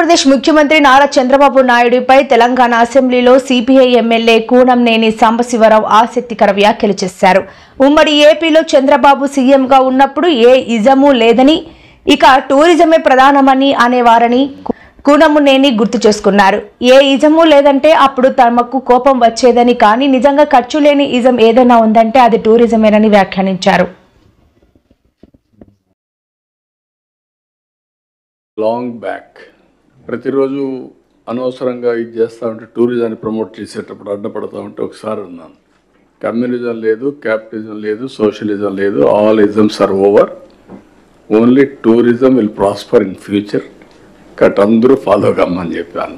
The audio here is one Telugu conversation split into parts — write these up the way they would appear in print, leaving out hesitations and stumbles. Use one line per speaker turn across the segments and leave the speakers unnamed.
ఆంధ్రప్రదేశ్ ముఖ్యమంత్రి నారా చంద్రబాబు నాయుడుపై తెలంగాణ అసెంబ్లీలో సిపిఐ ఎమ్మెల్యే కూనంనేని సాంబశివరావు ఆసక్తికర వ్యాఖ్యలు చేశారు. ఉమ్మడి ఏపీలో చంద్రబాబు సీఎంగా ఉన్నప్పుడు ఏ ఇజము లేదని, ఇక టూరిజమే ప్రధానమని అనేవారని కూనంనేని గుర్తు చేసుకున్నారు. ఏ ఇజము లేదంటే అప్పుడు తమకు కోపం వచ్చేదని, కానీ నిజంగా ఖర్చు లేని ఇజం ఏదైనా ఉందంటే అది టూరిజమేనని వ్యాఖ్యానించారు.
లాంగ్ బ్యాక్ ప్రతిరోజు అనవసరంగా ఇది చేస్తూ ఉంటే టూరిజాన్ని ప్రమోట్ చేసేటప్పుడు అడ్డపడతా ఉంటే ఒకసారి ఉన్నాను. కమ్యూనిజం లేదు, క్యాపిటలిజం లేదు, సోషలిజం లేదు, all isms are over, only tourism will prosper in future, కట్ అందరూ ఫాలో కమ్మని చెప్పాను.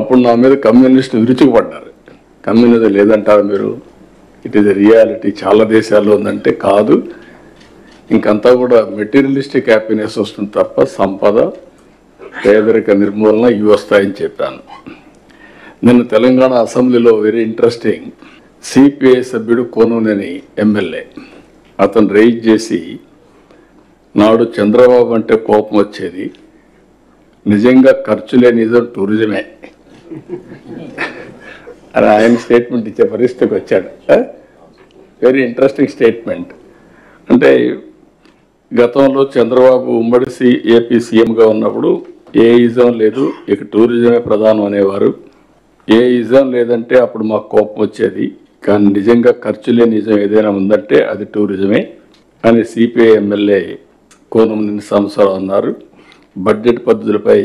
అప్పుడు నా మీద కమ్యూనిస్టులు విరుచుకుపడ్డారు. కమ్యూనిజం లేదంటారు మీరు, ఇట్ ఈస్ రియాలిటీ, చాలా దేశాల్లో ఉందంటే కాదు, ఇంకంతా కూడా మెటీరియలిస్టిక్ హ్యాపీనెస్ వస్తుంది తప్ప సంపద పేదరిక నిర్మూలన ఇవి వస్తాయని చెప్పాను. నిన్న తెలంగాణ అసెంబ్లీలో వెరీ ఇంట్రెస్టింగ్, సిపిఐ సభ్యుడు కూనంనేని ఎమ్మెల్యే అతను రైజ్ చేసి, నాడు చంద్రబాబు అంటే కోపం వచ్చేది, నిజంగా ఖర్చు లేని నిజం టూరిజమే అని ఆయన స్టేట్మెంట్ ఇచ్చే పరిస్థితికి వచ్చాడు. Very interesting statement. అంటే గతంలో చంద్రబాబు ఉమ్మడి ఏపీ సీఎంగా ఉన్నప్పుడు ఏ ఇజం లేదు, ఇక టూరిజమే ప్రధానం అనేవారు. ఏ ఇజం లేదంటే అప్పుడు మాకు కోపం వచ్చేది, కానీ నిజంగా ఖర్చు లేని నిజం ఏదైనా ఉందంటే అది టూరిజమే అని సిపిఐ ఎమ్మెల్యే కూనంనేని సాంబశివరావు అన్నారు. బడ్జెట్ పద్ధతులపై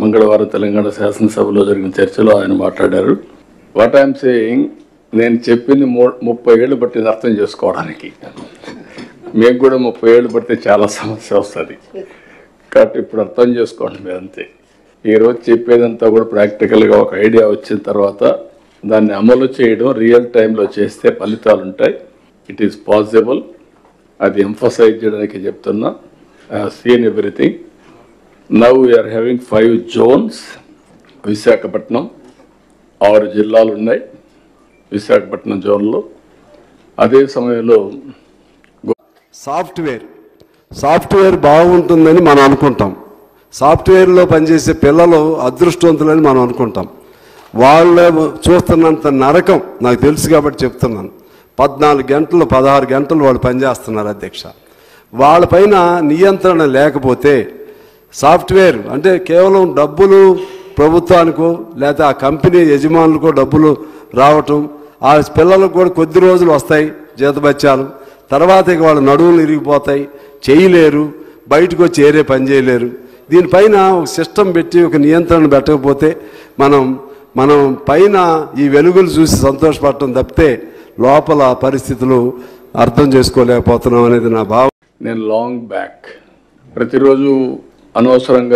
మంగళవారం తెలంగాణ శాసనసభలో జరిగిన చర్చలో ఆయన మాట్లాడారు. వాట్ ఐఎమ్ సేయింగ్, నేను చెప్పింది 30 ఏళ్ళు పట్టింది అర్థం చేసుకోవడానికి. మేము కూడా 30 ఏళ్ళు పడితే చాలా సమస్య వస్తుంది కాబట్టి ఇప్పుడు అర్థం చేసుకోండి మీరు అంతే. ఈరోజు చెప్పేదంతా కూడా ప్రాక్టికల్గా ఒక ఐడియా వచ్చిన తర్వాత దాన్ని అమలు చేయడం, రియల్ టైంలో చేస్తే ఫలితాలు ఉంటాయి. ఇట్ ఈస్ పాసిబుల్, అది ఎంఫసైజ్ చేయడానికి చెప్తున్నా. I have seen everything. Now we are having 5 zones. Visakhapatnam 6 జిల్లాలు ఉన్నాయి విశాఖపట్నం జోన్లో. అదే సమయంలో
సాఫ్ట్వేర్ బాగుంటుందని మనం అనుకుంటాం. సాఫ్ట్వేర్లో పనిచేసే పిల్లలు అదృష్టవంతులని మనం అనుకుంటాం. వాళ్ళు చూస్తున్నంత నరకం నాకు తెలుసు కాబట్టి చెప్తున్నాను. 14 గంటలు 16 గంటలు వాళ్ళు పనిచేస్తున్నారు అధ్యక్ష. వాళ్ళపైన నియంత్రణ లేకపోతే, సాఫ్ట్వేర్ అంటే కేవలం డబ్బులు ప్రభుత్వానికో లేకపోతే ఆ కంపెనీ యజమానులకో డబ్బులు రావటం, ఆ పిల్లలకు కూడా కొద్ది రోజులు వస్తాయి జీతబత్యాలు, తర్వాత ఇక వాళ్ళ నడువులు ఇరిగిపోతాయి, చేయలేరు, బయటకు వచ్చి ఏరే పని చేయలేరు. దీనిపైన ఒక సిస్టమ్ పెట్టి ఒక నియంత్రణ పెట్టకపోతే మనం పైన ఈ వెలుగులు చూసి సంతోషపడటం తప్పితే లోపల పరిస్థితులు అర్థం చేసుకోలేకపోతున్నాం అనేది నా భావం.
నేను లాంగ్ బ్యాక్ ప్రతిరోజు అనవసరంగా